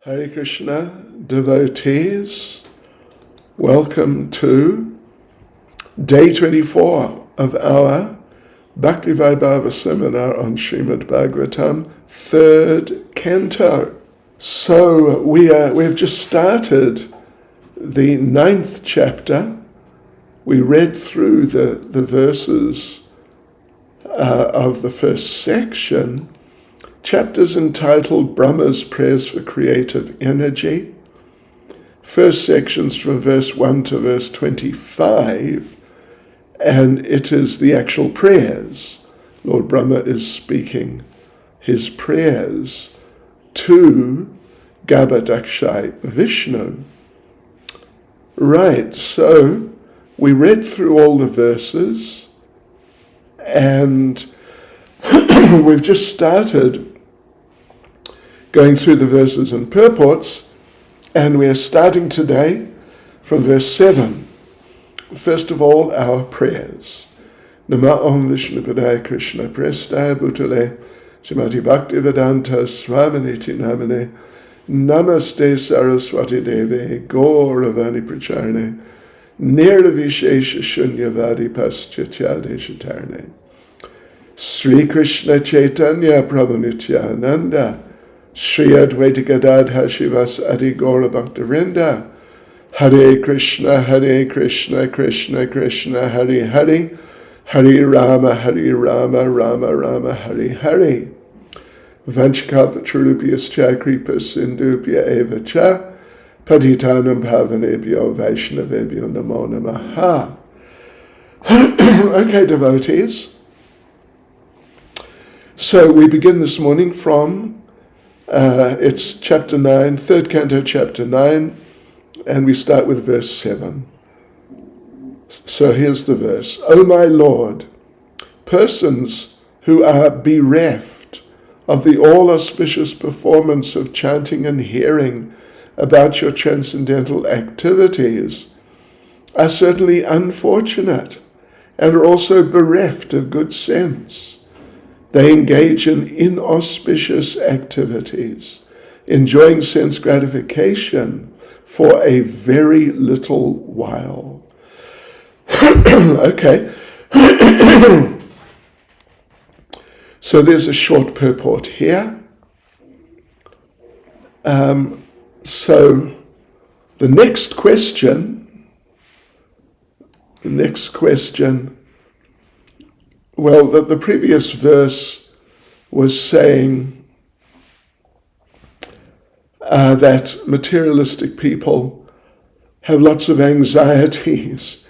Hare Krishna, devotees, welcome to day 24 of our Bhakti Vaibhava seminar on Srimad Bhagavatam, third canto. So we've just started the 9th chapter. We read through the verses of the first section. Chapters entitled Brahma's Prayers for Creative Energy. First section's from verse 1 to verse 25, and it is the actual prayers. Lord Brahma is speaking his prayers to Garbhodakshai Vishnu. Right, so we read through all the verses, and we've just started going through the verses and purports, and we are starting today from verse 7. First of all, our prayers. Nama Om Vishnupadaya Krishna Prestaya Bhutale Srimati Bhakti Vedanta Swaminiti Namane Namaste Saraswati Deve Gauravani Pracharne Nirvishesha Shunyavadi Paschatya Shatarne Sri Krishna Chaitanya Prabhu Nityananda Shri Advaita Gadadha Shivas Adi Gaura Bhaktavinda Hare Krishna Krishna Krishna Hare Hare Hare Rama Rama Rama Hare Hare Vanchkalpatrulupyascha Kripa Sindhupya Eva Cha Patitanam Pavanebhyo Vaishnavebhyo Namo Namaha. Okay, devotees. So we begin this morning from it's chapter 9, third canto, chapter 9, and we start with verse 7. So here's the verse. O my Lord, persons who are bereft of the all-auspicious performance of chanting and hearing about your transcendental activities are certainly unfortunate and are also bereft of good sense. They engage in inauspicious activities, enjoying sense gratification for a very little while. Okay. So there's a short purport here. So the next question, well, the previous verse was saying that materialistic people have lots of anxieties.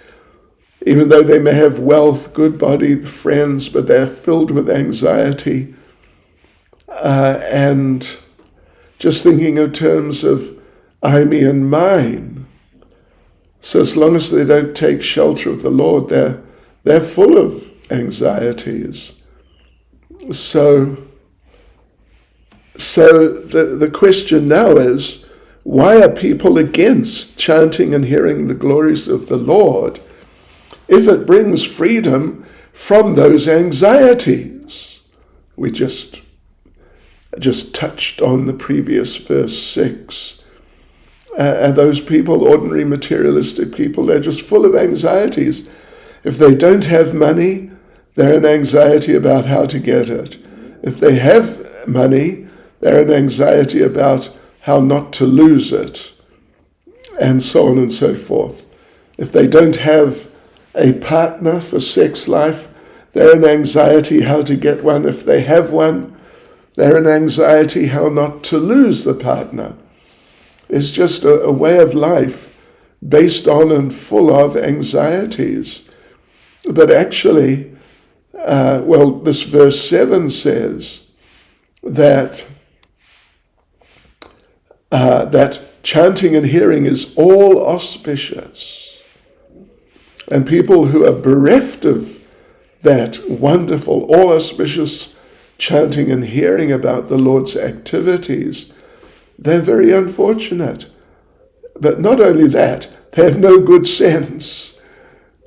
Even though they may have wealth, good body, friends, but they're filled with anxiety. And just thinking in terms of I, me, and mine. So as long as they don't take shelter of the Lord, they're full of anxieties. So the question now is, why are people against chanting and hearing the glories of the Lord if it brings freedom from those anxieties? We just touched on the previous verse 6. And those people, ordinary materialistic people, they're just full of anxieties. If they don't have money, they're in anxiety about how to get it. If they have money, they're in anxiety about how not to lose it, and so on and so forth. If they don't have a partner for sex life, they're in anxiety how to get one. If they have one, they're in anxiety how not to lose the partner. It's just a way of life based on and full of anxieties. But actually, this verse 7 says that chanting and hearing is all auspicious. And people who are bereft of that wonderful, all auspicious chanting and hearing about the Lord's activities, they're very unfortunate. But not only that, they have no good sense.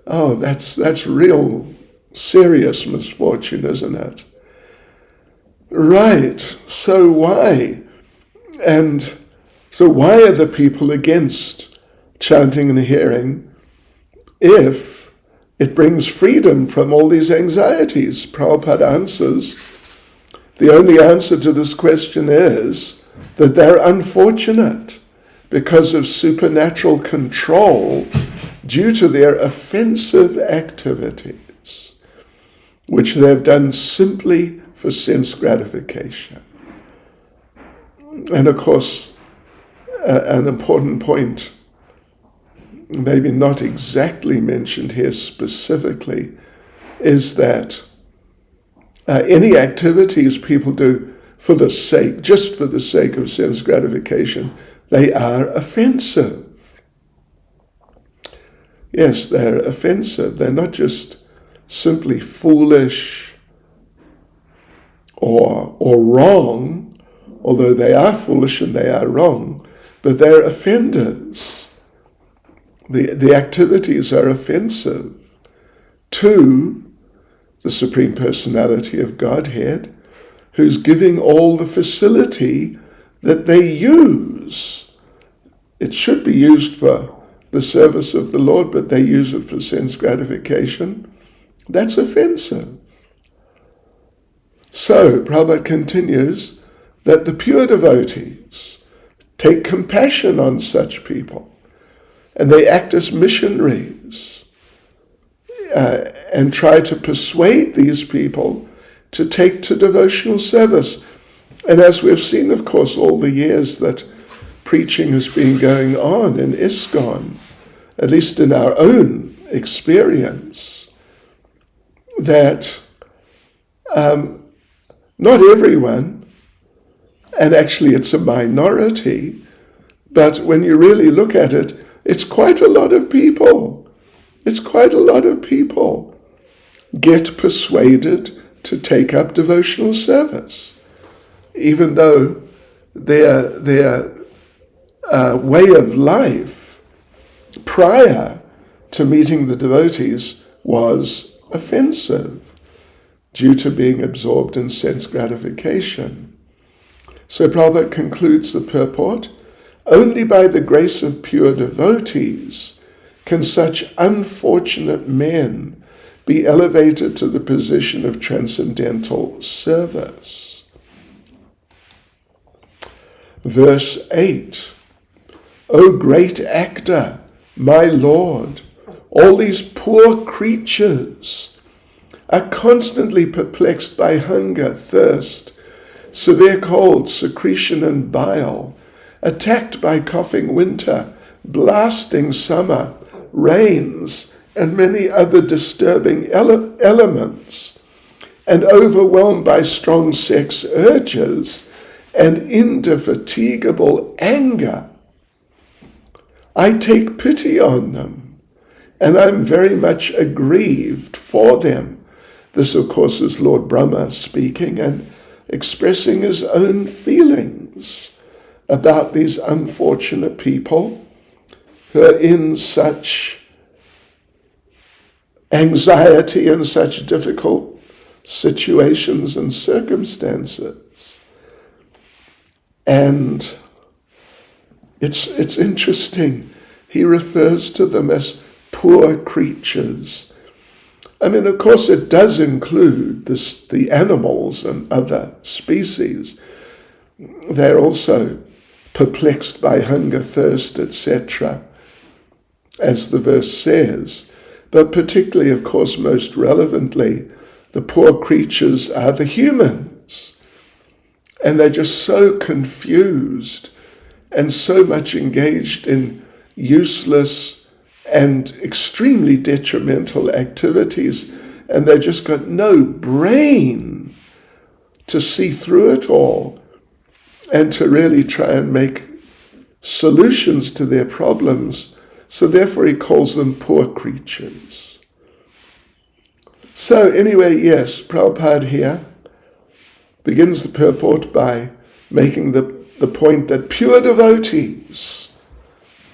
Oh, that's real serious misfortune, isn't it? Right, so why? And So why are the people against chanting and hearing if it brings freedom from all these anxieties? Prabhupada answers, the only answer to this question is that they're unfortunate because of supernatural control due to their offensive activities, which they've done simply for sense gratification. And of course, an important point, maybe not exactly mentioned here specifically, is that any activities people do for the sake, just for the sake of sense gratification, they are offensive. Yes, they're offensive. They're not just simply foolish or wrong, although they are foolish and they are wrong, but they're offenders. The activities are offensive to the Supreme Personality of Godhead, who's giving all the facility that they use. It should be used for the service of the Lord, but they use it for sense gratification. That's offensive. So, Prabhupada continues that the pure devotees take compassion on such people, and they act as missionaries and try to persuade these people to take to devotional service. And as we've seen, of course, all the years that preaching has been going on in ISKCON, at least in our own experience, that not everyone, and actually it's a minority, but when you really look at it, it's quite a lot of people. It's quite a lot of people get persuaded to take up devotional service, even though their way of life prior to meeting the devotees was offensive due to being absorbed in sense gratification. So Prabhupada concludes the purport, only by the grace of pure devotees can such unfortunate men be elevated to the position of transcendental service. Verse 8, O great actor, my Lord, all these poor creatures are constantly perplexed by hunger, thirst, severe cold, secretion and bile, attacked by coughing winter, blasting summer, rains, and many other disturbing elements, and overwhelmed by strong sex urges and indefatigable anger. I take pity on them, and I'm very much aggrieved for them. This, of course, is Lord Brahma speaking and expressing his own feelings about these unfortunate people who are in such anxiety and such difficult situations and circumstances. And it's interesting. He refers to them as poor creatures. I mean, of course, it does include the animals and other species. They're also perplexed by hunger, thirst, etc., as the verse says. But particularly, of course, most relevantly, the poor creatures are the humans. And they're just so confused and so much engaged in useless and extremely detrimental activities, and they've just got no brain to see through it all and to really try and make solutions to their problems. So therefore he calls them poor creatures. So anyway, yes, Prabhupada here begins the purport by making the point that pure devotees,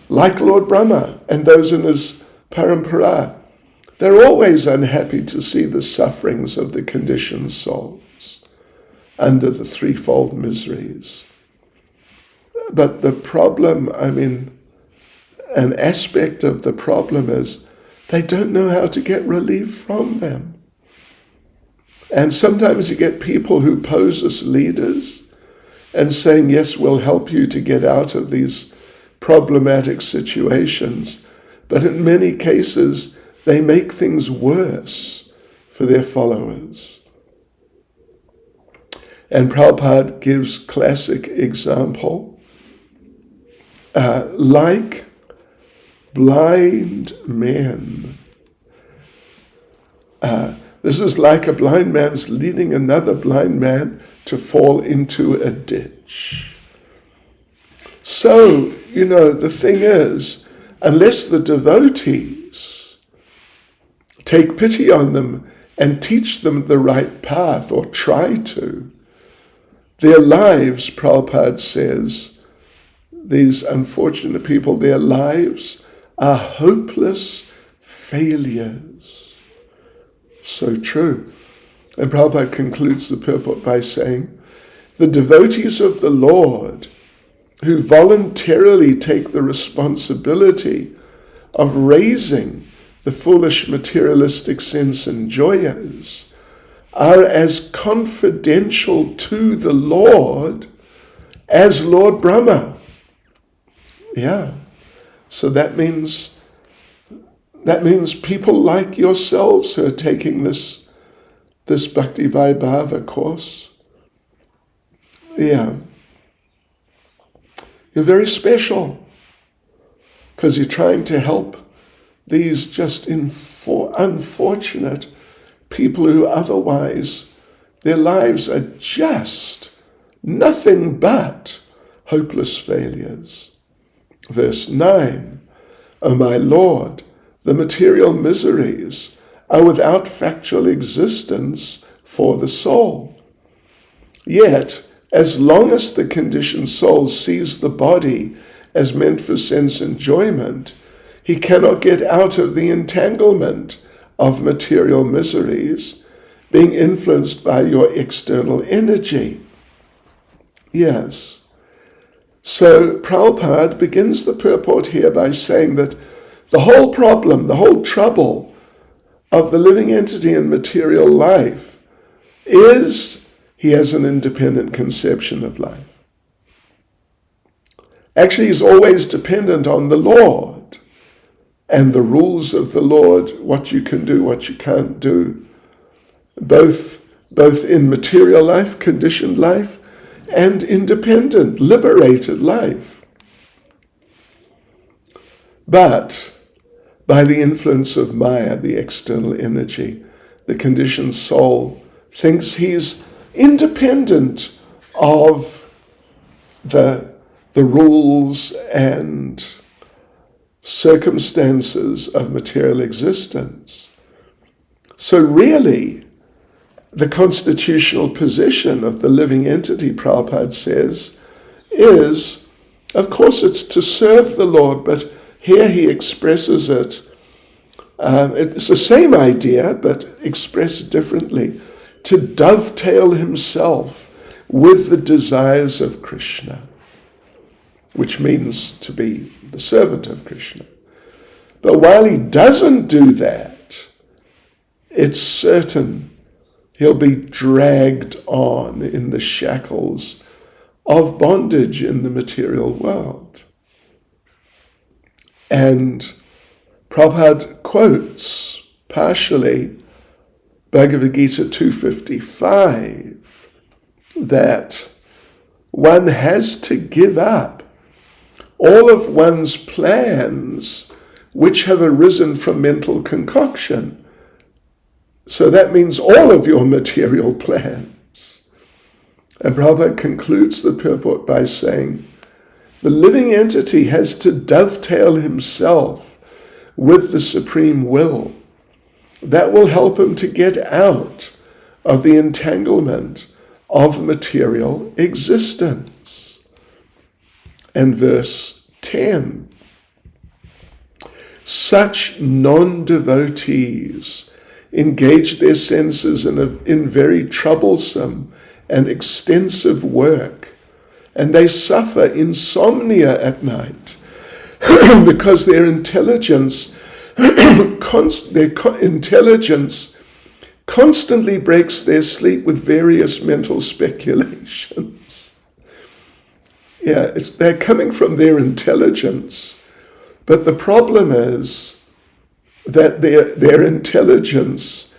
like Lord Brahma and those in his parampara, they're always unhappy to see the sufferings of the conditioned souls under the threefold miseries. But the problem, an aspect of the problem is they don't know how to get relief from them. And sometimes you get people who pose as leaders and saying, yes, we'll help you to get out of these problematic situations. But in many cases, they make things worse for their followers. And Prabhupada gives classic example, like blind men. This is like a blind man's leading another blind man to fall into a ditch. So, the thing is, unless the devotees take pity on them and teach them the right path, or try to, their lives, Prabhupada says, these unfortunate people, their lives are hopeless failures. So true. And Prabhupada concludes the purport by saying, the devotees of the Lord who voluntarily take the responsibility of raising the foolish materialistic sense enjoyers are as confidential to the Lord as Lord Brahma. Yeah. So that means people like yourselves who are taking this Bhakti Vaibhava course. Yeah. You're very special because you're trying to help these just unfortunate people who otherwise their lives are just nothing but hopeless failures. Verse 9, O my Lord, the material miseries are without factual existence for the soul. Yet, as long as the conditioned soul sees the body as meant for sense enjoyment, he cannot get out of the entanglement of material miseries, being influenced by your external energy. Yes. So Prabhupada begins the purport here by saying that the whole problem, the whole trouble of the living entity in material life is he has an independent conception of life. Actually, he's always dependent on the Lord and the rules of the Lord, what you can do, what you can't do, both in material life, conditioned life, and independent, liberated life. But by the influence of Maya, the external energy, the conditioned soul thinks he's independent of the rules and circumstances of material existence. So really, the constitutional position of the living entity, Prabhupada says, is, of course, it's to serve the Lord, but here he expresses it. It's the same idea, but expressed differently, to dovetail himself with the desires of Krishna, which means to be the servant of Krishna. But while he doesn't do that, it's certain he'll be dragged on in the shackles of bondage in the material world. And Prabhupada quotes partially Bhagavad Gita 255 that one has to give up all of one's plans which have arisen from mental concoction. So that means all of your material plans. And Prabhupada concludes the purport by saying, the living entity has to dovetail himself with the supreme will. That will help him to get out of the entanglement of material existence. And verse 10, such non-devotees engage their senses in very troublesome and extensive work and they suffer insomnia at night because their intelligence constantly breaks their sleep with various mental speculations. Yeah, they're coming from their intelligence, but the problem is that their intelligence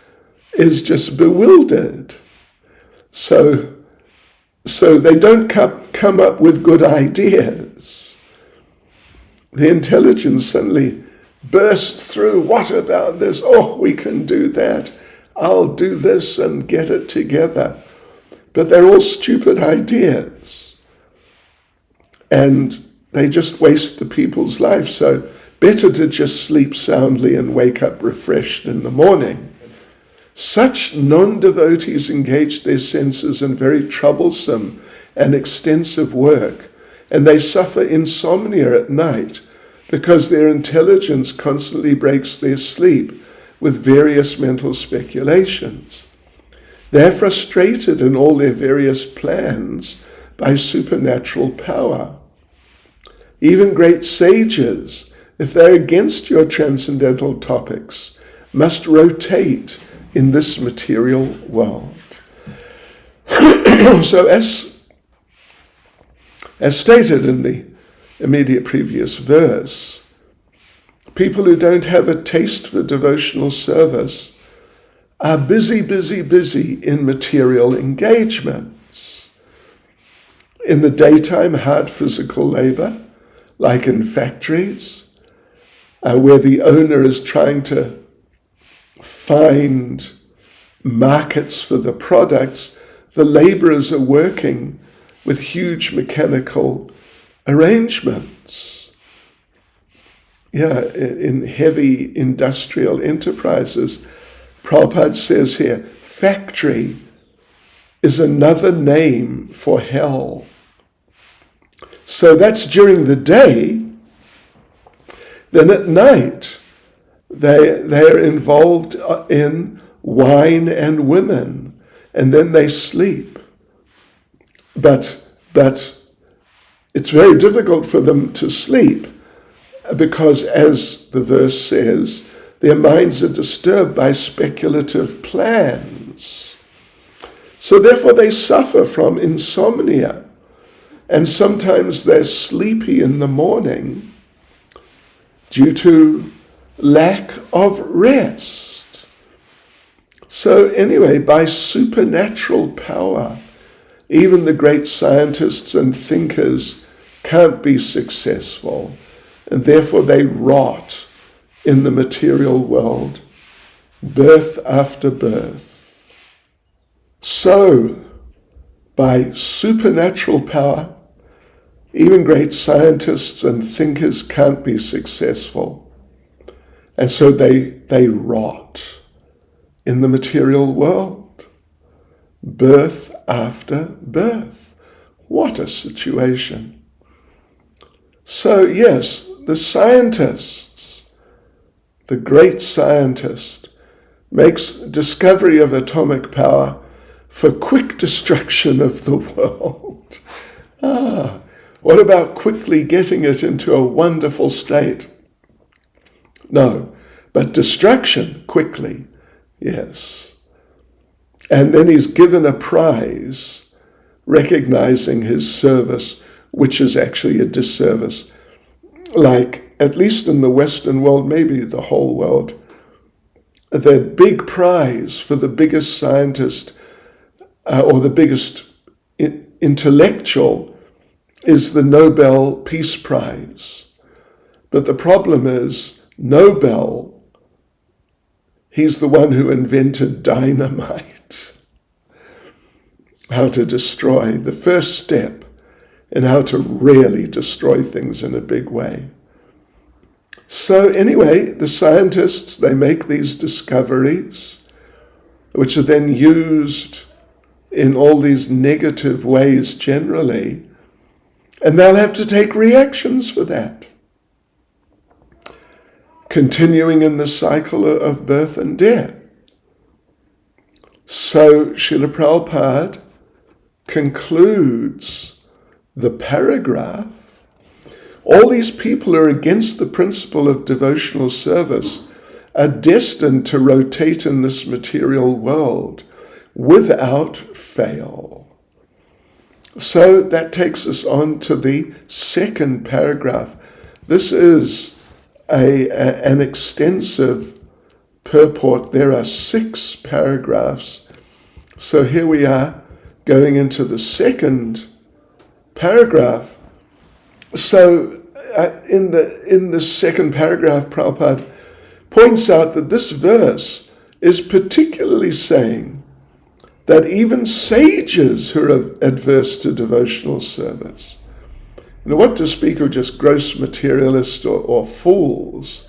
is just bewildered. So they don't come up with good ideas. The intelligence suddenly bursts through. What about this? Oh, we can do that. I'll do this and get it together. But they're all stupid ideas. And they just waste the people's life. So better to just sleep soundly and wake up refreshed in the morning. Such non-devotees engage their senses in very troublesome and extensive work, and they suffer insomnia at night because their intelligence constantly breaks their sleep with various mental speculations. They're frustrated in all their various plans by supernatural power. Even great sages, if they're against your transcendental topics, must rotate in this material world. So as stated in the immediate previous verse, people who don't have a taste for devotional service are busy in material engagements. In the daytime, hard physical labor, like in factories, where the owner is trying to find markets for the products, the laborers are working with huge mechanical arrangements. Yeah, in heavy industrial enterprises, Prabhupada says here, factory is another name for hell. So that's during the day. Then at night, they are involved in wine and women, and then they sleep. But it's very difficult for them to sleep because, as the verse says, their minds are disturbed by speculative plans. So therefore they suffer from insomnia, and sometimes they're sleepy in the morning due to lack of rest. So anyway, by supernatural power, even the great scientists and thinkers can't be successful, and therefore they rot in the material world, birth after birth. So, by supernatural power, even great scientists and thinkers can't be successful. And so they rot in the material world, birth after birth. What a situation. So yes, the scientists, the great scientist, makes discovery of atomic power for quick destruction of the world. What about quickly getting it into a wonderful state? No, but destruction quickly, yes. And then he's given a prize, recognizing his service, which is actually a disservice. Like, at least in the Western world, maybe the whole world, the big prize for the biggest scientist or the biggest intellectual is the Nobel Peace Prize. But the problem is, Nobel, he's the one who invented dynamite. How to destroy, the first step in how to really destroy things in a big way. So anyway, the scientists, they make these discoveries, which are then used in all these negative ways generally, and they'll have to take reactions for that. Continuing in the cycle of birth and death. So Srila Prabhupada concludes the paragraph, all these people who are against the principle of devotional service are destined to rotate in this material world without fail. So that takes us on to the second paragraph. This is an extensive purport. There are 6 paragraphs. So here we are going into the second paragraph. So in the second paragraph, Prabhupada points out that this verse is particularly saying that even sages who are adverse to devotional service, what to speak of just gross materialists or fools,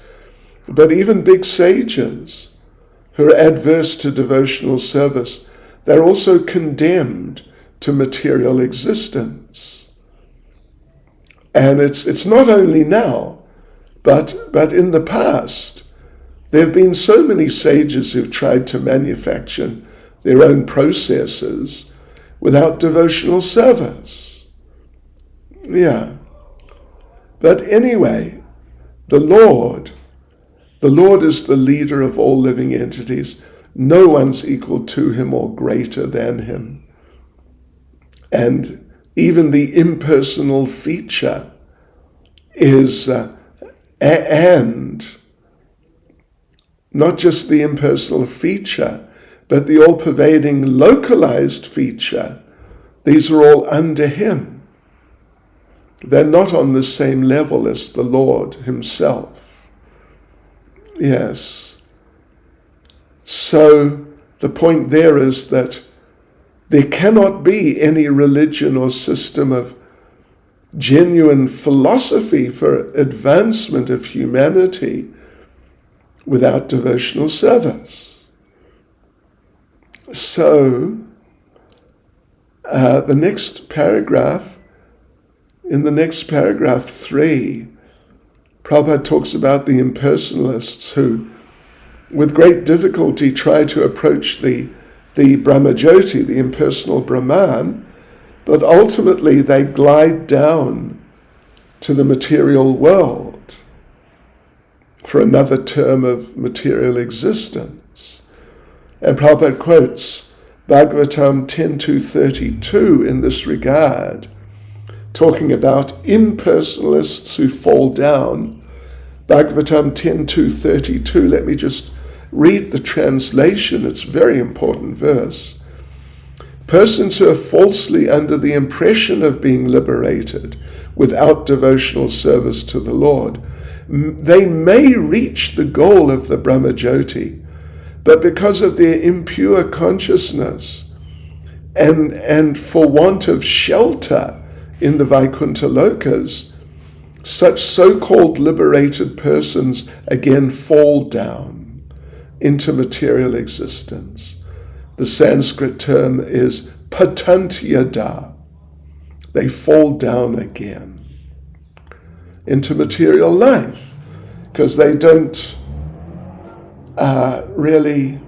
but even big sages who are adverse to devotional service, they're also condemned to material existence. And it's not only now, but in the past. There have been so many sages who've tried to manufacture their own processes without devotional service. Yeah. But anyway, the Lord is the leader of all living entities. No one's equal to him or greater than him. And even the impersonal feature is, and not just the impersonal feature, but the all-pervading localized feature. These are all under him. They're not on the same level as the Lord himself. Yes. So the point there is that there cannot be any religion or system of genuine philosophy for advancement of humanity without devotional service. So, in the next paragraph 3, Prabhupada talks about the impersonalists who, with great difficulty, try to approach the Brahmajyoti, the impersonal Brahman, but ultimately they glide down to the material world for another term of material existence. And Prabhupada quotes Bhagavatam 10.2.32 in this regard, talking about impersonalists who fall down. Bhagavatam 10.2.32, let me just read the translation, it's a very important verse. Persons who are falsely under the impression of being liberated without devotional service to the Lord, they may reach the goal of the Brahmajyoti, but because of their impure consciousness and for want of shelter in the Vaikuntha Lokas, such so-called liberated persons again fall down into material existence. The Sanskrit term is patantyada. They fall down again into material life because they don't really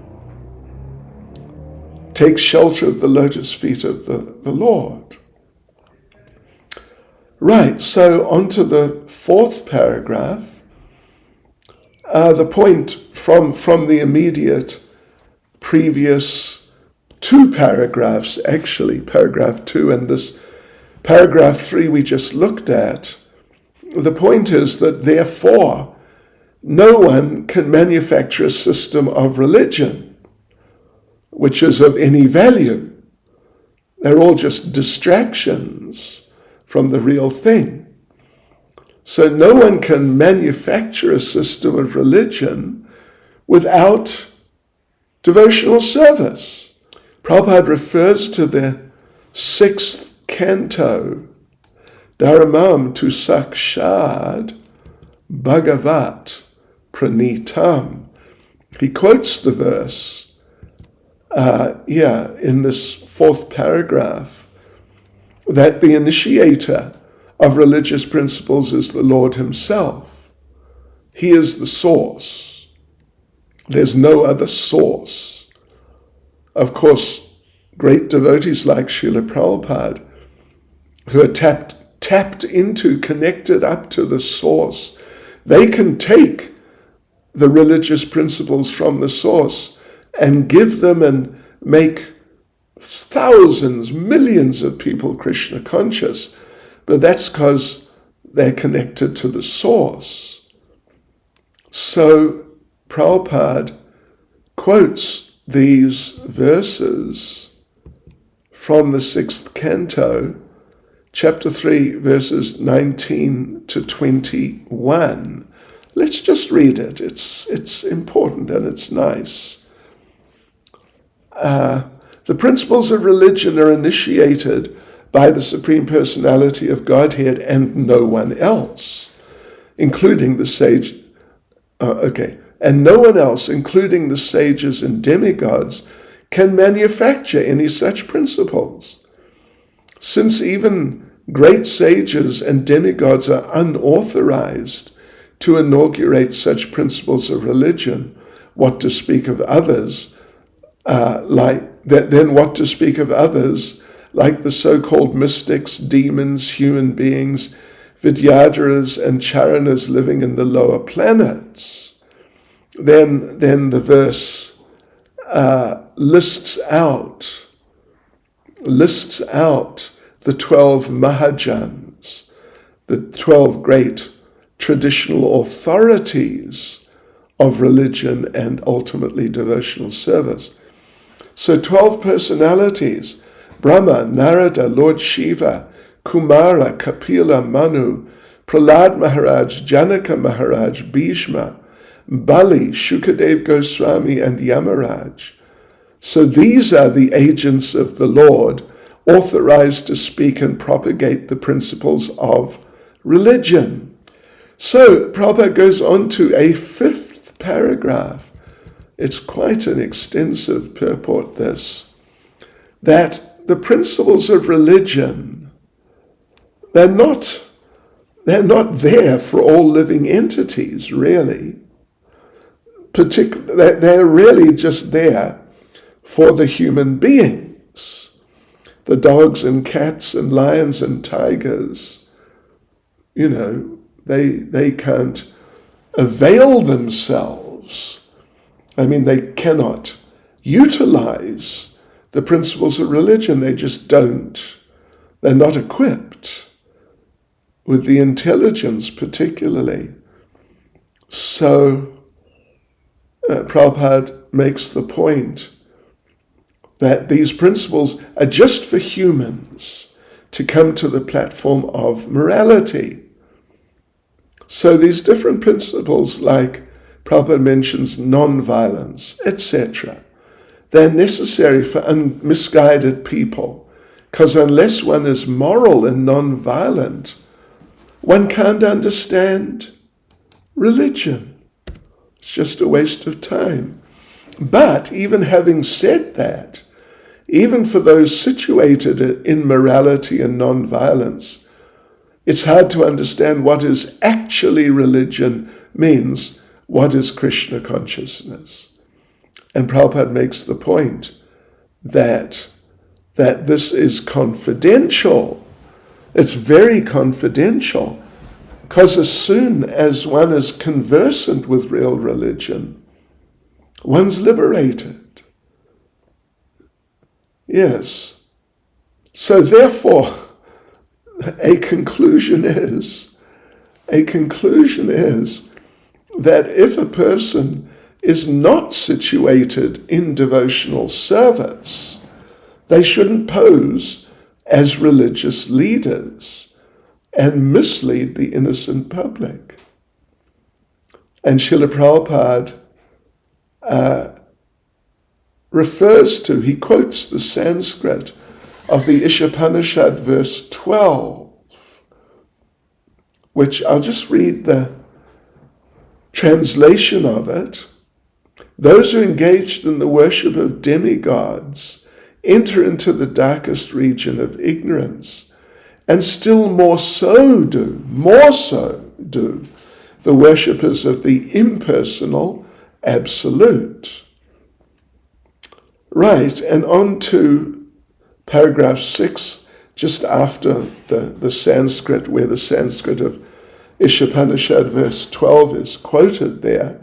take shelter of the lotus feet of the Lord. Right, so on to the fourth paragraph. The point from the immediate previous 2 paragraphs, actually, paragraph 2 and this paragraph 3 we just looked at, the point is that therefore no one can manufacture a system of religion which is of any value. They're all just distractions from the real thing. So no one can manufacture a system of religion without devotional service. Prabhupada refers to the 6th canto, Dharamam tu sakshad bhagavat pranitam. He quotes the verse, in this 4th paragraph, that the initiator of religious principles is the Lord himself. He is the source. There's no other source. Of course, great devotees like Srila Prabhupada, who are tapped into, connected up to the source, they can take the religious principles from the source and give them and make thousands, millions of people Krishna conscious. But that's because they're connected to the source. So Prabhupada quotes these verses from the 6th canto, chapter 3, verses 19 to 21. Let's just read it. It's important and it's nice. The principles of religion are initiated by the Supreme Personality of Godhead and no one else, including the sage. And no one else, including the sages and demigods, can manufacture any such principles. Since even great sages and demigods are unauthorized to inaugurate such principles of religion, what to speak of others, what to speak of others like the so-called mystics, demons, human beings, Vidyadharas and Charanas living in the lower planets. Then the verse lists out the 12 Mahajans, the 12 great traditional authorities of religion and ultimately devotional service. So 12 personalities: Brahma, Narada, Lord Shiva, Kumara, Kapila, Manu, Prahlad Maharaj, Janaka Maharaj, Bhishma, Bali, Shukadev Goswami, and Yamaraj. So these are the agents of the Lord, authorized to speak and propagate the principles of religion. So Prabhupada goes on to a 5th paragraph. It's quite an extensive purport, this, that the principles of religion, they're not there for all living entities, really. They're really just there for the human beings, the dogs and cats and lions and tigers. They can't avail themselves. They cannot utilize the principles of religion. They just don't. They're not equipped with the intelligence particularly. So Prabhupada makes the point that these principles are just for humans to come to the platform of morality. So these different principles, like Prabhupada mentions non-violence, etc., they're necessary for misguided people, because unless one is moral and non-violent, one can't understand religion. It's just a waste of time. But even having said that, even for those situated in morality and non-violence, it's hard to understand what is actually religion means. What is Krishna consciousness? And Prabhupada makes the point that this is confidential. It's very confidential, because as soon as one is conversant with real religion, one's liberated. Yes. So therefore, a conclusion is that if a person is not situated in devotional service, they shouldn't pose as religious leaders and mislead the innocent public. And Srila Prabhupada he quotes the Sanskrit of the Ishopanishad verse 12, which I'll just read the translation of it. Those who engaged in the worship of demigods enter into the darkest region of ignorance, and still more so do the worshippers of the impersonal absolute. Right, and on to paragraph 6, just after the Sanskrit, where the Sanskrit of Ishopanishad verse 12 is quoted there,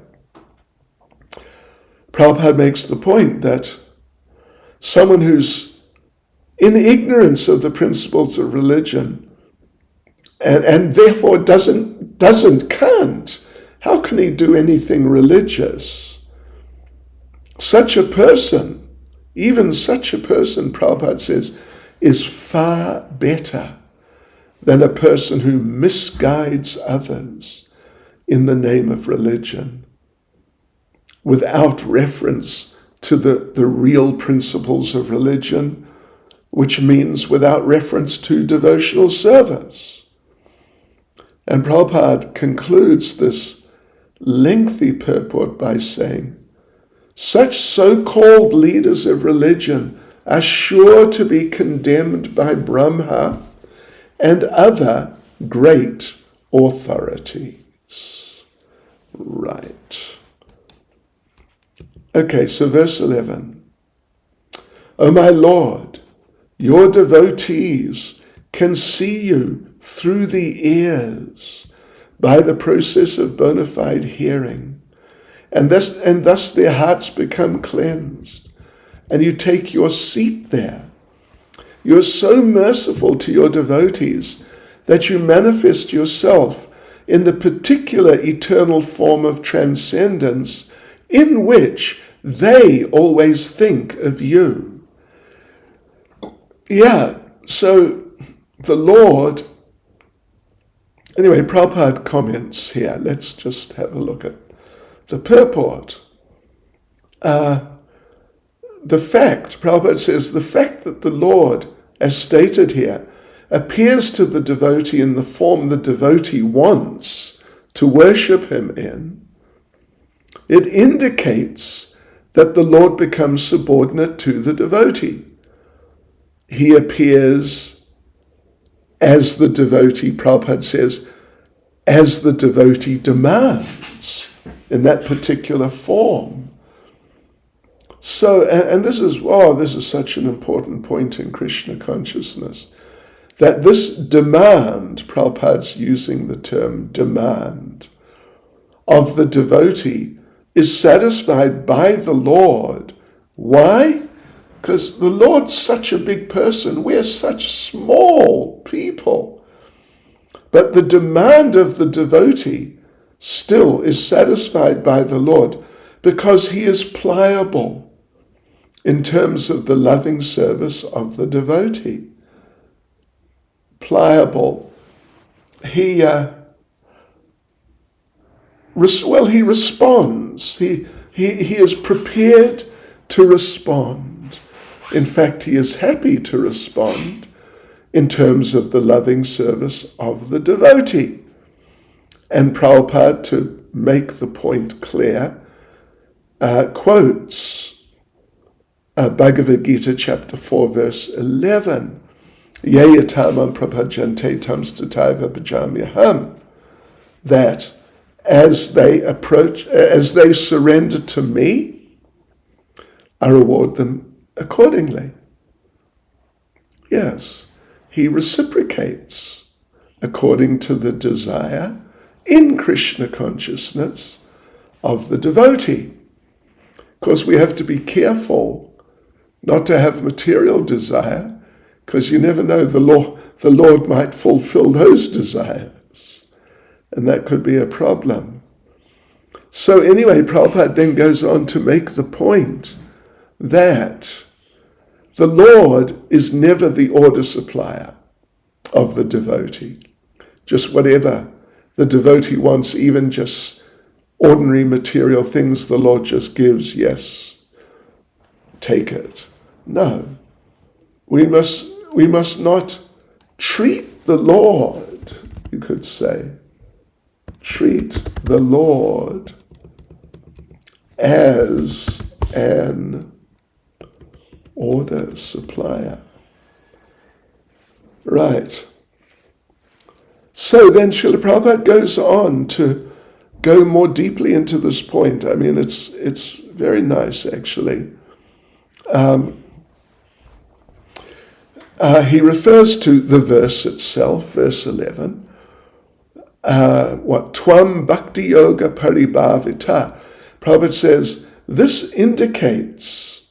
Prabhupada makes the point that someone who's in ignorance of the principles of religion and therefore can't, how can he do anything religious? Such a person, even such a person, Prabhupada says, is far better than a person who misguides others in the name of religion without reference to the real principles of religion, which means without reference to devotional service. And Prabhupada concludes this lengthy purport by saying, such so-called leaders of religion are sure to be condemned by Brahma and other great authorities. Right. Okay, so verse 11. O my Lord, your devotees can see you through the ears by the process of bona fide hearing, and thus their hearts become cleansed, and you take your seat there. You are so merciful to your devotees that you manifest yourself in the particular eternal form of transcendence in which they always think of you. Yeah, so the Lord, anyway, Prabhupada comments here. Let's just have a look at the purport. Prabhupada says, the fact that the Lord, as stated here, appears to the devotee in the form the devotee wants to worship him in, it indicates that the Lord becomes subordinate to the devotee. He appears as the devotee, Prabhupada says, as the devotee demands in that particular form. So, and this is such an important point in Krishna consciousness, that this demand, Prabhupada's using the term demand, of the devotee is satisfied by the Lord. Why? Because the Lord's such a big person, we're such small people. But the demand of the devotee still is satisfied by the Lord because he is pliable in terms of the loving service of the devotee. Pliable. He responds. He is prepared to respond. In fact, he is happy to respond in terms of the loving service of the devotee. And Prabhupada, to make the point clear, quotes Bhagavad Gita chapter 4 verse 11, Yayatamam prabhajante tamstataiva bhajamyaham, that as they surrender to me, I reward them accordingly. Yes, he reciprocates according to the desire in Krishna consciousness of the devotee. Of course, we have to be careful not to have material desire, because you never know, the Lord might fulfill those desires, and that could be a problem. So anyway, Prabhupada then goes on to make the point that the Lord is never the order supplier of the devotee. Just whatever the devotee wants, even just ordinary material things, the Lord just gives, yes, take it. No, we must not treat the Lord, you could say, treat the Lord as an order supplier. Right. So then Srila Prabhupada goes on to go more deeply into this point. I mean, it's very nice, actually. he refers to the verse itself, verse 11. Tvam Bhakti Yoga Paribhavita. Prabhupada says, this indicates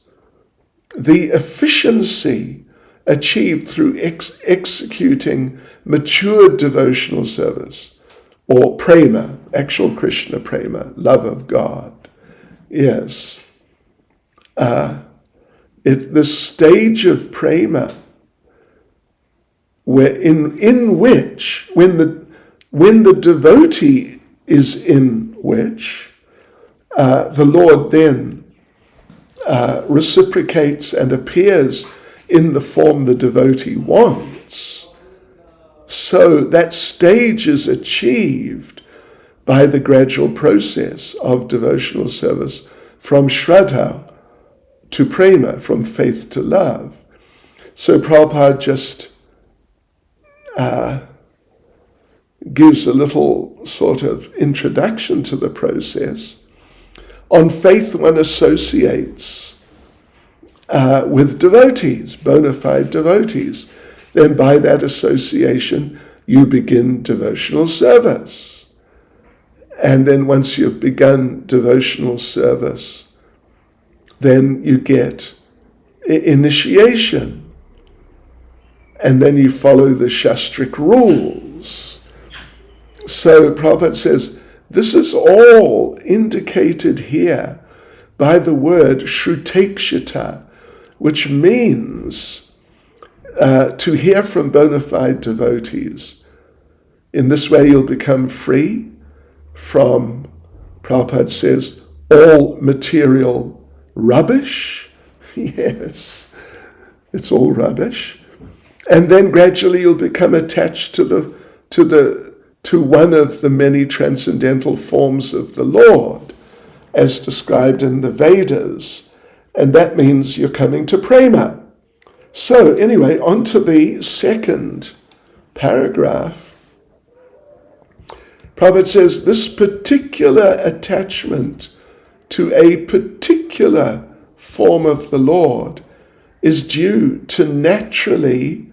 the efficiency achieved through executing mature devotional service, or prema, actual Krishna prema, love of God. Yes. This stage of prema, where in which, when the devotee is in which, the Lord then reciprocates and appears in the form the devotee wants. So that stage is achieved by the gradual process of devotional service from Shraddha to Prema, from faith to love. So Prabhupada just gives a little sort of introduction to the process. On faith, one associates with devotees, bona fide devotees. Then by that association, you begin devotional service. And then once you've begun devotional service, then you get initiation. And then you follow the Shastric rules. So Prabhupada says, this is all indicated here by the word Shrutekshita, which means to hear from bona fide devotees. In this way you'll become free from, Prabhupada says, all material rubbish. Yes, it's all rubbish. And then gradually you'll become attached to one of the many transcendental forms of the Lord, as described in the Vedas. And that means you're coming to prema. So anyway, on to the second paragraph. Prabhupada says, this particular attachment to a particular form of the Lord is due to natural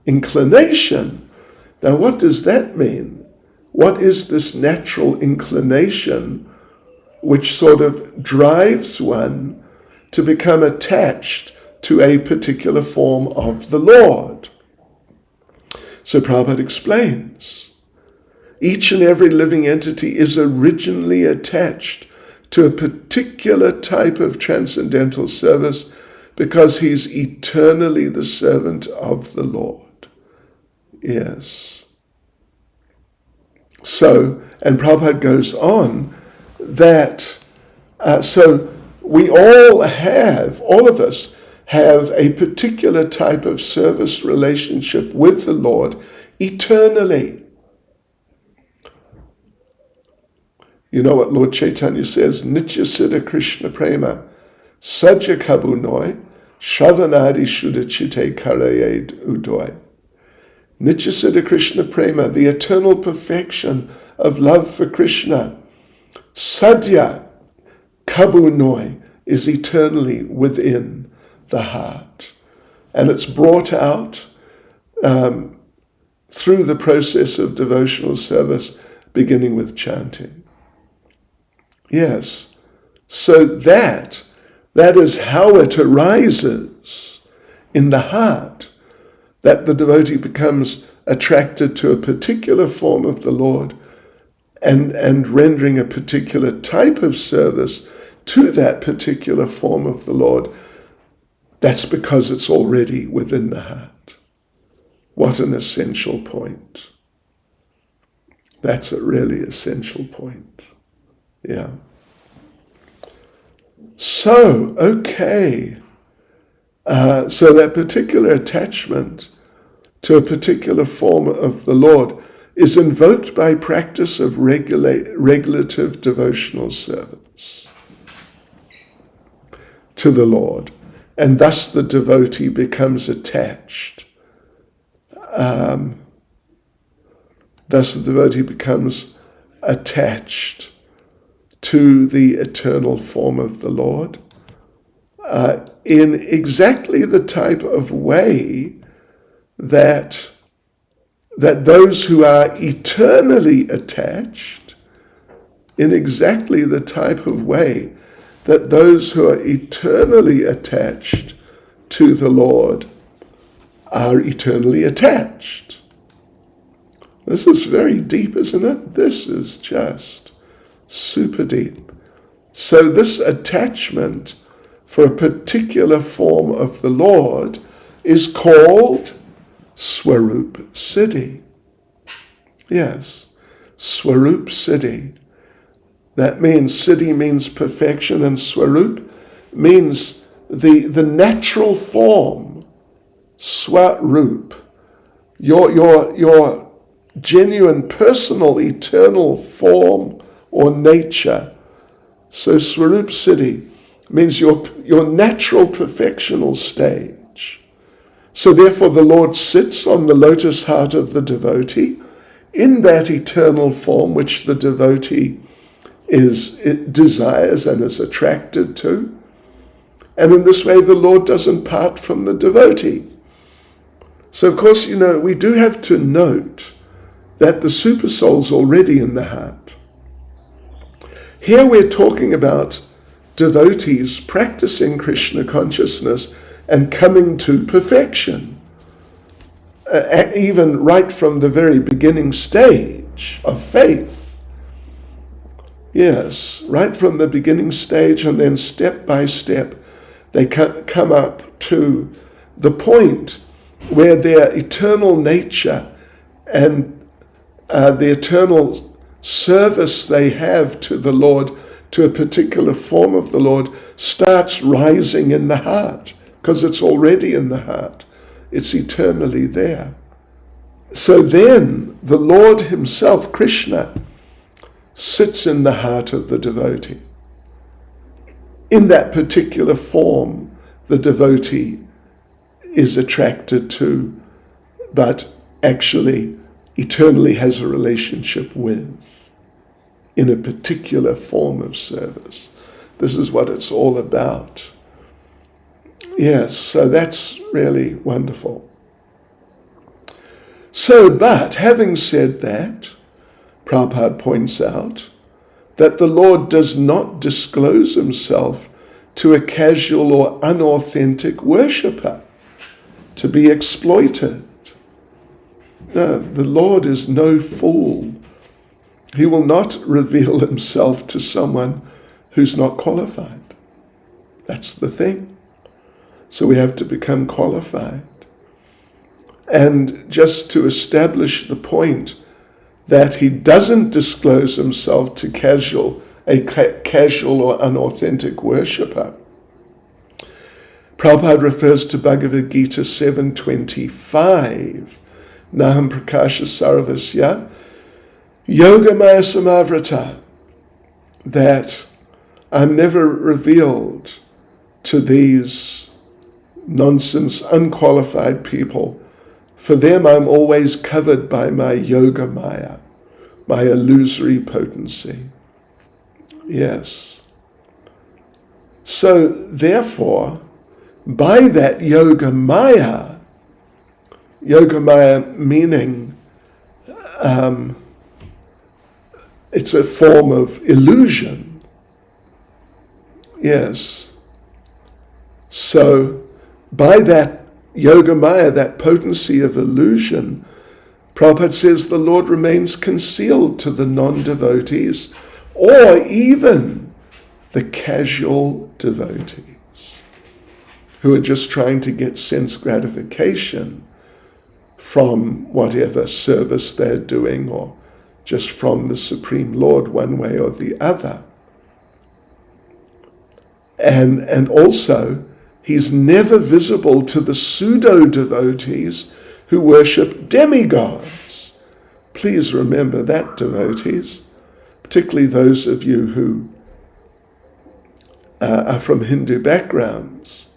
inclination. Now, what does that mean? What is this natural inclination which sort of drives one to become attached to a particular form of the Lord? So Prabhupada explains, each and every living entity is originally attached to a particular type of transcendental service because he's eternally the servant of the Lord. Yes. So, and Prabhupada goes on that, so we all of us have a particular type of service relationship with the Lord eternally. You know what Lord Chaitanya says? Nitya Siddha Krishna Prema Sajja Kabunoi Shravanadi Shuddha Chitte Karayed Udoy. Nitya Siddha Krishna Prema, the eternal perfection of love for Krishna. Sadhya Kabunoi is eternally within the heart. And it's brought out through the process of devotional service, beginning with chanting. Yes, so that is how it arises in the heart, that the devotee becomes attracted to a particular form of the Lord and rendering a particular type of service to that particular form of the Lord. That's because it's already within the heart. What an essential point. That's a really essential point. Yeah. So, okay. So that particular attachment to a particular form of the Lord is invoked by practice of regulative devotional service to the Lord. And thus the devotee becomes attached. Thus the devotee becomes attached to the eternal form of the Lord. in exactly the type of way that those who are eternally attached, in exactly the type of way that those who are eternally attached to the Lord are eternally attached. This is very deep, isn't it? This is just super deep. So this attachment for a particular form of the Lord is called Swarup Siddhi. Yes, Swarup Siddhi. That means, Siddhi means perfection, and Swarup means the natural form. Swarup. Your genuine, personal, eternal form or nature. So Swarup Siddhi means your natural perfectional stage. So therefore the Lord sits on the lotus heart of the devotee in that eternal form which the devotee it desires and is attracted to. And in this way the Lord doesn't part from the devotee. So of course, we do have to note that the super soul's already in the heart. Here we're talking about devotees practicing Krishna consciousness and coming to perfection, even right from the very beginning stage of faith. Yes, right from the beginning stage, and then step by step they come up to the point where their eternal nature and the eternal service they have to the Lord, to a particular form of the Lord, starts rising in the heart, because it's already in the heart. It's eternally there. So then the Lord himself, Krishna, sits in the heart of the devotee. In that particular form, the devotee is attracted to, but actually eternally has a relationship with, in a particular form of service. This is what it's all about. Yes, so that's really wonderful. So, but having said that, Prabhupada points out that the Lord does not disclose himself to a casual or unauthentic worshipper to be exploited. No, the Lord is no fool. He will not reveal himself to someone who's not qualified. That's the thing. So we have to become qualified. And just to establish the point that he doesn't disclose himself to a casual or unauthentic worshipper, Prabhupada refers to Bhagavad Gita 7.25, Naham Prakasha Sarvasya, Yogamaya Samavrata, that I'm never revealed to these nonsense, unqualified people. For them, I'm always covered by my yoga maya, my illusory potency. Yes. So, therefore, by that yoga maya meaning it's a form of illusion. Yes. So, by that yoga maya, that potency of illusion, Prabhupada says the Lord remains concealed to the non-devotees or even the casual devotees who are just trying to get sense gratification from whatever service they're doing or just from the Supreme Lord one way or the other. And also, he's never visible to the pseudo-devotees who worship demigods. Please remember that, devotees, particularly those of you who are from Hindu backgrounds.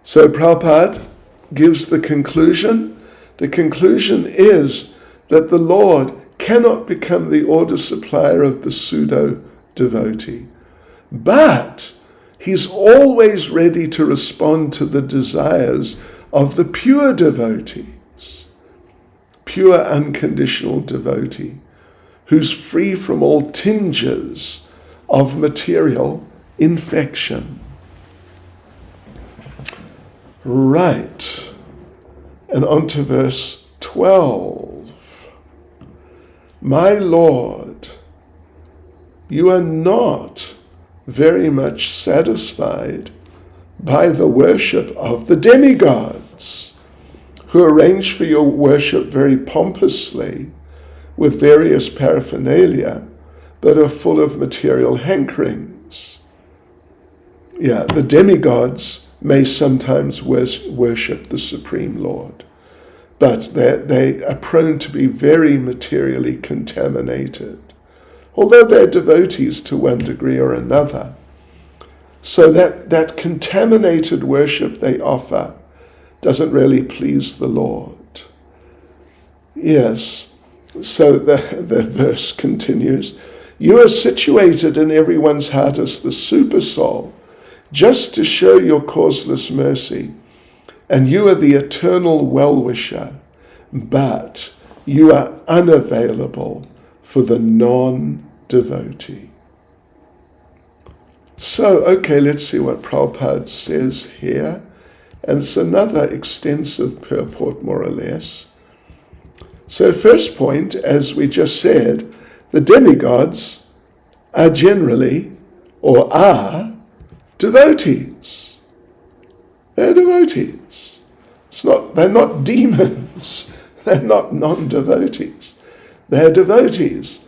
So Prabhupada gives the conclusion. The conclusion is that the Lord cannot become the order supplier of the pseudo-devotee. But He's always ready to respond to the desires of the pure devotees, pure unconditional devotee, who's free from all tinges of material infection. Right. And on to verse 12. My Lord, you are not very much satisfied by the worship of the demigods, who arrange for your worship very pompously with various paraphernalia, but are full of material hankerings. Yeah, the demigods may sometimes worship the Supreme Lord, but they are prone to be very materially contaminated, although they're devotees to one degree or another. So that contaminated worship they offer doesn't really please the Lord. Yes, so the verse continues, you are situated in everyone's heart as the super soul, just to show your causeless mercy, and you are the eternal well-wisher, but you are unavailable for the non-devotee. So, okay, let's see what Prabhupada says here. And it's another extensive purport, more or less. So first point, as we just said, the demigods are generally, or are, devotees. They're devotees. They're not demons. They're not non-devotees. They're devotees.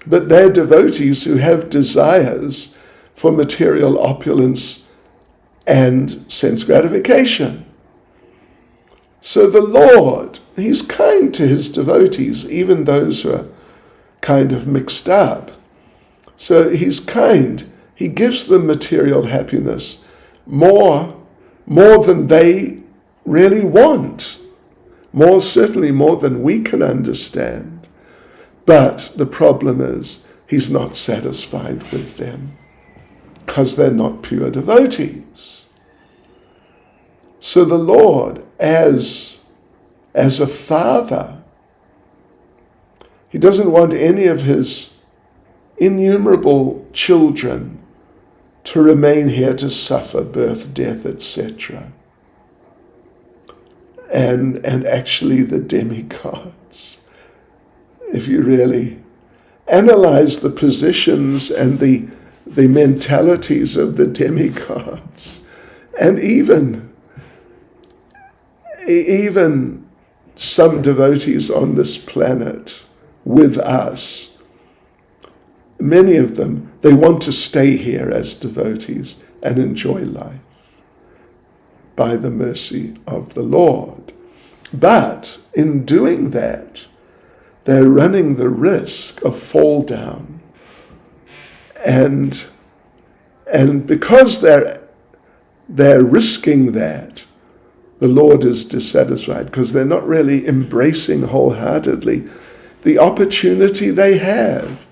But they're devotees who have desires for material opulence and sense gratification. So the Lord, he's kind to his devotees, even those who are kind of mixed up. So he's kind. He gives them material happiness more than they really want, certainly more than we can understand. But the problem is he's not satisfied with them because they're not pure devotees. So the Lord, as a father, he doesn't want any of his innumerable children to remain here to suffer birth, death, etc. And actually the demigods, if you really analyze the positions and the mentalities of the demigods, and even some devotees on this planet with us, many of them, they want to stay here as devotees and enjoy life by the mercy of the Lord. But in doing that, they're running the risk of fall down. And because they're risking that, the Lord is dissatisfied because they're not really embracing wholeheartedly the opportunity they have.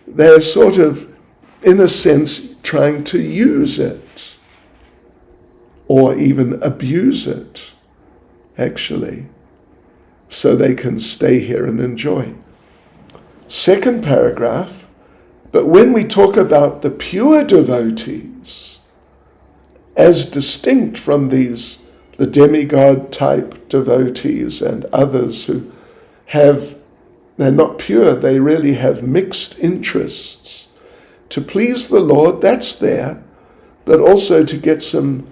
They're sort of, in a sense, trying to use it or even abuse it, actually, so they can stay here and enjoy. Second paragraph, but when we talk about the pure devotees, as distinct from the demigod type devotees and others who they're not pure, they really have mixed interests. To please the Lord, that's there, but also to get some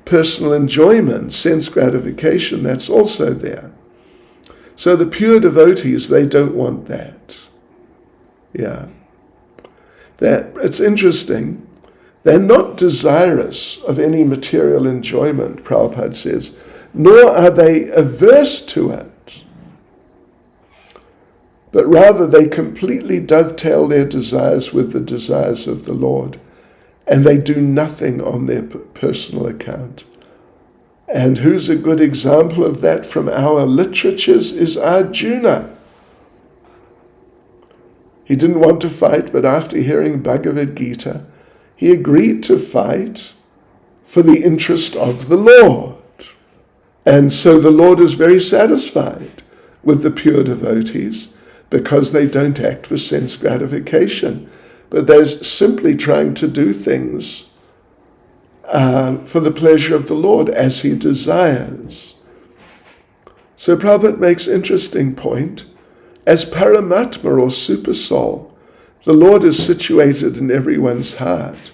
personal enjoyment, sense gratification, that's also there. So the pure devotees, they don't want that. Yeah. It's interesting. They're not desirous of any material enjoyment, Prabhupada says, nor are they averse to it. But rather they completely dovetail their desires with the desires of the Lord, and they do nothing on their personal account. And who's a good example of that from our literatures is Arjuna. He didn't want to fight, but after hearing Bhagavad Gita, He agreed to fight for the interest of the Lord. And so the Lord is very satisfied with the pure devotees because they don't act for sense gratification, but they're simply trying to do things for the pleasure of the Lord as he desires. So Prabhupada makes an interesting point. As Paramatma or Super Soul, the Lord is situated in everyone's heart,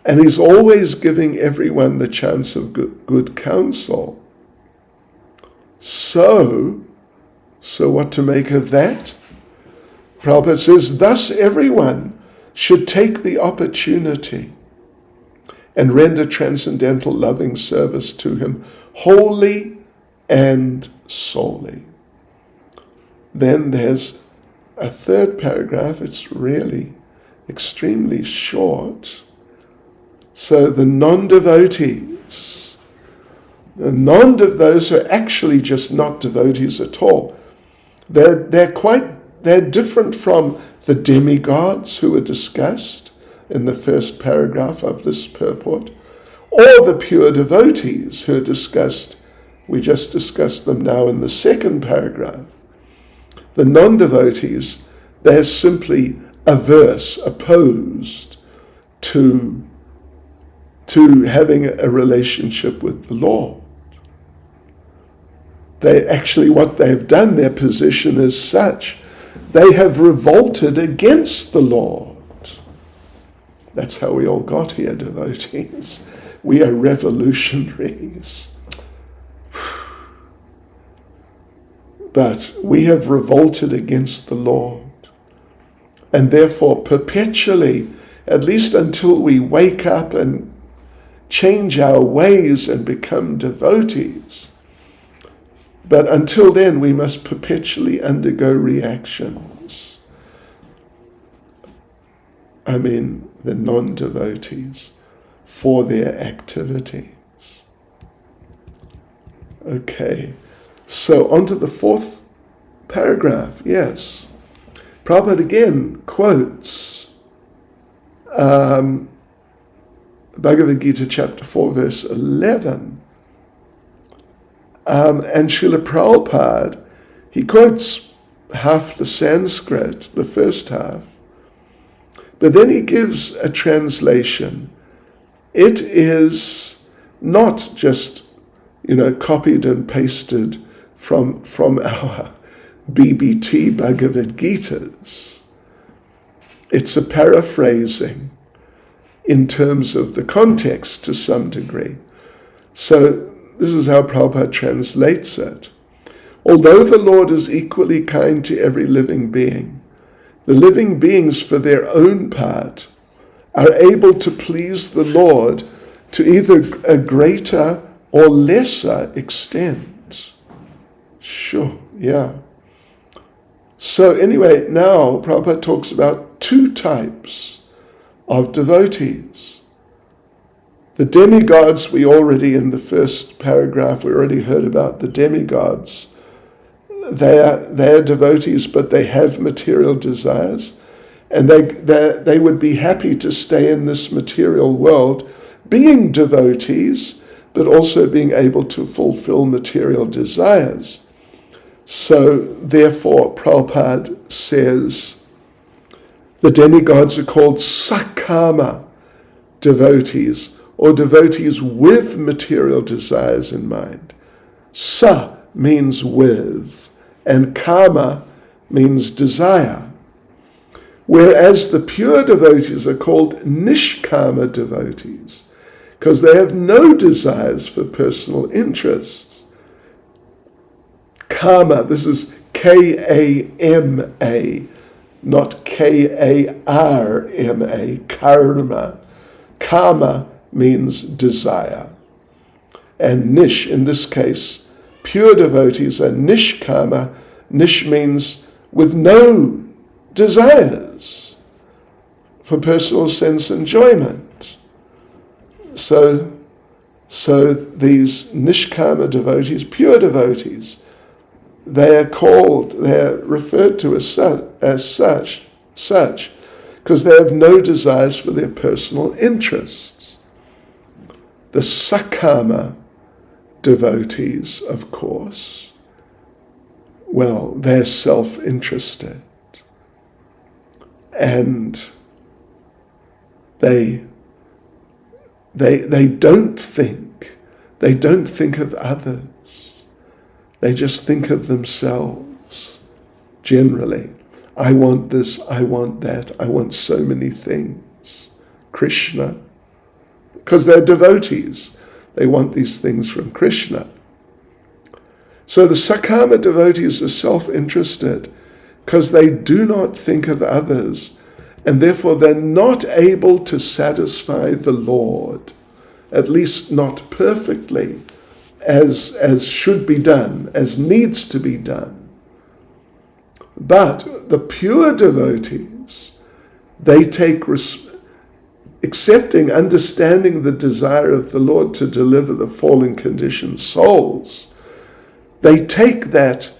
and he's always giving everyone the chance of good counsel. So what to make of that? Prabhupada says, thus everyone should take the opportunity and render transcendental loving service to him wholly and solely. Then there's a third paragraph. It's really extremely short. So the non-devotees, those who are actually just not devotees at all, they're different from the demigods who were discussed in the first paragraph of this purport, or the pure devotees who are discussed. We just discussed them now in the second paragraph. The non-devotees, they're simply averse, opposed to having a relationship with the Lord. They actually, what they've done, their position is such, they have revolted against the Lord. That's how we all got here, devotees. We are revolutionaries. But we have revolted against the Lord. And therefore, perpetually, at least until we wake up and change our ways and become devotees, but until then, we must perpetually undergo reactions. I mean, the non-devotees, for their activities. Okay, so on to the fourth paragraph, yes. Prabhupada again quotes Bhagavad Gita chapter 4, verse 11. And Srila Prabhupada, he quotes half the Sanskrit, the first half, but then he gives a translation. It is not just, copied and pasted from our BBT Bhagavad Gitas. It's a paraphrasing in terms of the context to some degree. So this is how Prabhupada translates it. Although the Lord is equally kind to every living being, the living beings for their own part are able to please the Lord to either a greater or lesser extent. Sure, yeah. So anyway, now Prabhupada talks about two types of devotees. The demigods, we already, in the first paragraph, we already heard about the demigods. They are devotees, but they have material desires, and they would be happy to stay in this material world, being devotees, but also being able to fulfill material desires. So, therefore, Prabhupada says, the demigods are called sakama devotees, or devotees with material desires in mind. Sa means with, and kama means desire. Whereas the pure devotees are called nishkama devotees, because they have no desires for personal interests. Kama, this is K-A-M-A, not K-A-R-M-A, karma. Kama means desire. And nish, in this case, pure devotees are nishkama. Nish means with no desires for personal sense enjoyment. So these nishkama devotees, pure devotees, they are referred to as such, because they have no desires for their personal interests. The Sakama devotees, of course, well, they're self-interested, and they don't think of others. They just think of themselves, generally. I want this, I want that, I want so many things. Krishna, because they're devotees. They want these things from Krishna. So the Sakama devotees are self-interested because they do not think of others, and therefore they're not able to satisfy the Lord, at least not perfectly, as should be done, as needs to be done. But the pure devotees, they take accepting, understanding the desire of the Lord to deliver the fallen conditioned souls, they take that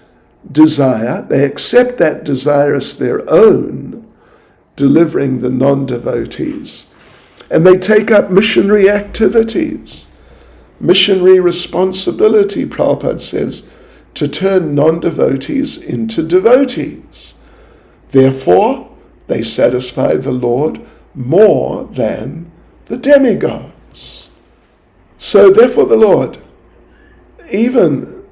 desire, they accept that desire as their own, delivering the non-devotees, and they take up missionary activities, missionary responsibility, Prabhupada says, to turn non-devotees into devotees. Therefore, they satisfy the Lord more than the demigods. So therefore the Lord, even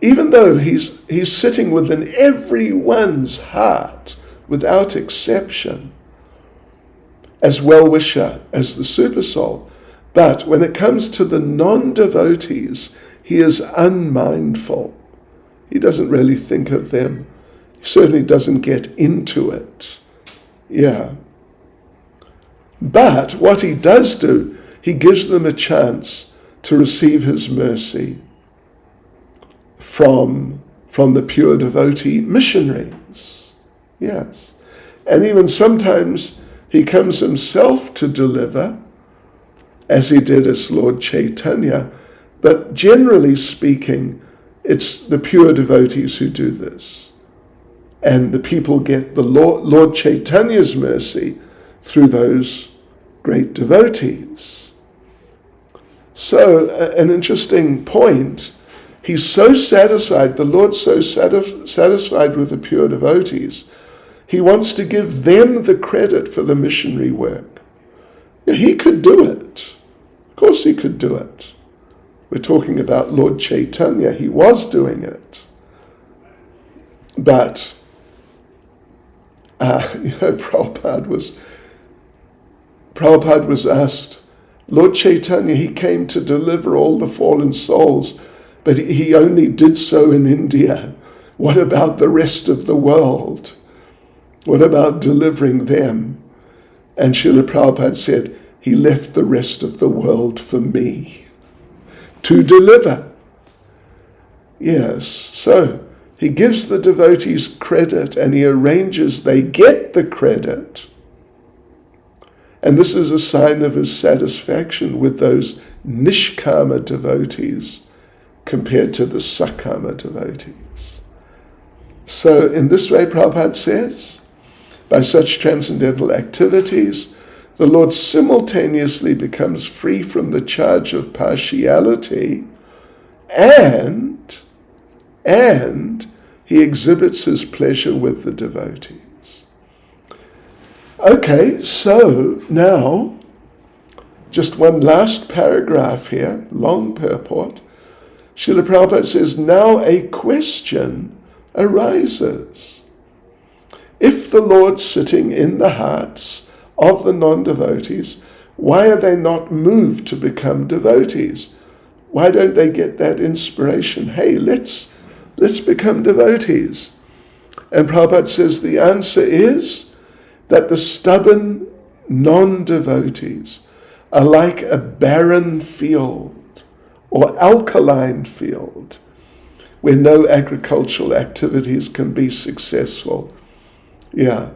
though he's sitting within everyone's heart without exception, as well-wisher, as the super soul, but when it comes to the non-devotees, he is unmindful. He doesn't really think of them. He certainly doesn't get into it. Yeah. But what he does do, he gives them a chance to receive his mercy from the pure devotee missionaries. Yes. And even sometimes he comes himself to deliver, as he did as Lord Chaitanya, but generally speaking, it's the pure devotees who do this. And the people get the Lord Chaitanya's mercy through those great devotees. So, an interesting point, he's so satisfied, the Lord's so satisfied with the pure devotees, he wants to give them the credit for the missionary work. He could do it. Of course he could do it. We're talking about Lord Chaitanya. He was doing it. But, Prabhupada was asked, Lord Chaitanya, he came to deliver all the fallen souls, but he only did so in India. What about the rest of the world? What about delivering them? And Srila Prabhupada said, he left the rest of the world for me to deliver. Yes, so he gives the devotees credit and he arranges they get the credit. And this is a sign of his satisfaction with those nishkama devotees compared to the sakama devotees. So in this way, Prabhupada says, by such transcendental activities, the Lord simultaneously becomes free from the charge of partiality and he exhibits his pleasure with the devotees. Okay, so now, just one last paragraph here, long purport. Srila Prabhupada says, now a question arises. If the Lord's sitting in the hearts of the non-devotees, why are they not moved to become devotees? Why don't they get that inspiration? Hey, let's become devotees. And Prabhupada says the answer is that the stubborn non-devotees are like a barren field or alkaline field where no agricultural activities can be successful. Yeah.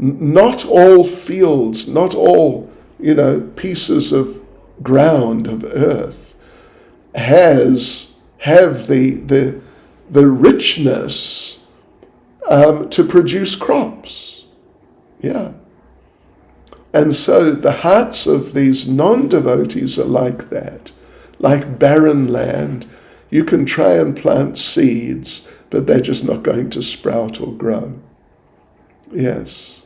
Not all fields, not all, pieces of ground, of earth have the richness to produce crops. Yeah. And so the hearts of these non-devotees are like that, like barren land. You can try and plant seeds, but they're just not going to sprout or grow. Yes.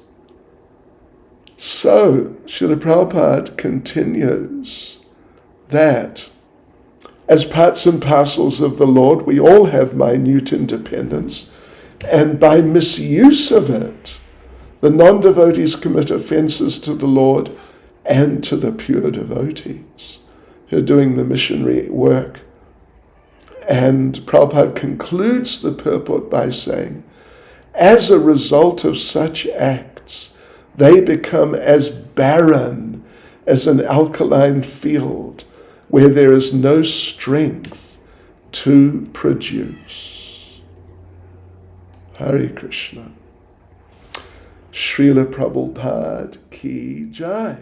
So, Srila Prabhupada continues that as parts and parcels of the Lord, we all have minute independence, and by misuse of it, the non-devotees commit offences to the Lord and to the pure devotees who are doing the missionary work. And Prabhupada concludes the purport by saying, as a result of such acts, they become as barren as an alkaline field where there is no strength to produce. Hare Krishna. Srila Prabhupada ki jai.